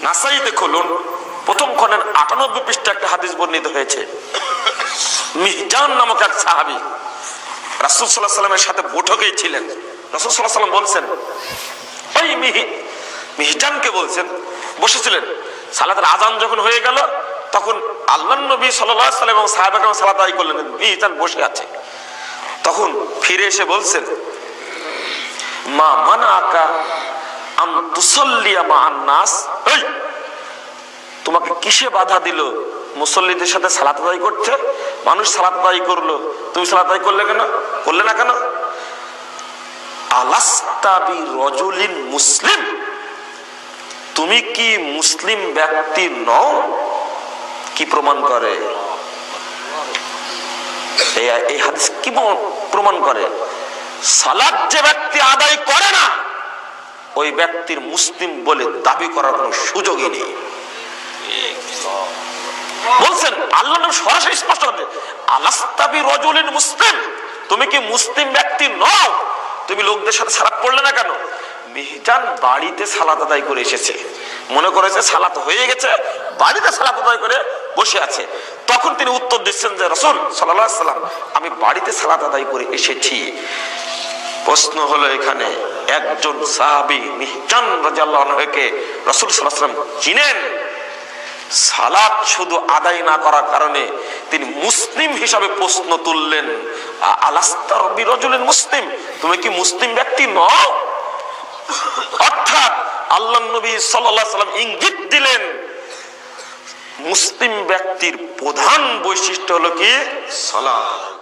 নাসাইতে খুলুন, প্রথম খণ্ডের 98 পৃষ্ঠা একটা হাদিস বর্ণিত হয়েছে। মিহজান নামক এক সাহাবী রাসূল সাল্লাল্লাহু আলাইহি সাল্লামের সাথে বৈঠকেই ছিলেন। রাসূল সাল্লাল্লাহু আলাইহি সাল্লাম বলছেন, ওই মিহজানকে বলছেন, বসেছিলেন। সালাতের আজান যখন হয়ে গেল তখন আল্লাহর নবী সাল্লাল্লাহু আলাইহি সাল্লাম এবং সাহাবায়ে কেরাম সালাত আদায় করলেন, মিহজান বসে আছে। তখন ফিরে এসে বলছেন, মা মানাকা আন তুসাল্লিয়া মা'আন নাস, এই তোমাকে কিসে বাধা দিল মুসল্লিদের সাথে সালাত আদায় করতে? মানুষ সালাত আদায় করলো, তুমি সালাত আদায় করলে না কেন? আলাস্তা বিরাজুলিন মুসলিম, তুমি কি মুসলিম ব্যক্তি নও? কি প্রমাণ করে এই হাদিস? কি প্রমাণ করে? সালাত যে ব্যক্তি আদায় করে না ওই ব্যক্তির মুসলিম বলে দাবি করার কোনো সুযোগই নেই। বলছেন আল্লাহর নাম সরাসরি স্পষ্ট করে, আলাস্তা বিরাজুলিন মুসলিম, তুমি কি মুসলিম ব্যক্তি নও? তুমি লোকদের সাথে সালাত পড়লে না কেন? মিহজান বাড়িতে সালাত আদায় করে এসেছে, মনে করেছে সালাত হয়ে গেছে, বাড়িতে সালাত আদায় করে বসে আছে। তখন তিনি উত্তর দিচ্ছেন যে রাসূল সাল্লাল্লাহু আলাইহি সাল্লাম, আমি বাড়িতে সালাত আদায় করে এসেছি। প্রশ্ন হলো এখানে, একজন সাহাবী মিহজান রাদিয়াল্লাহু আনহুকে রাসূল সাল্লাল্লাহু আলাইহি সাল্লাম চিনেন। সালাত শুধু আদায় না করার কারণে তিনি মুসলিম হিসাবে প্রশ্ন তুললেন, আলাস্তা বিরাজুলিন মুসলিম, তুমি কি মুসলিম ব্যক্তি নও? অর্থাৎ আল্লাহর নবী সাল্লাল্লাহু আলাইহি সাল্লাম ইঙ্গিত দিলেন মুসলিম ব্যক্তির প্রধান বৈশিষ্ট্য হলো কি সালাত।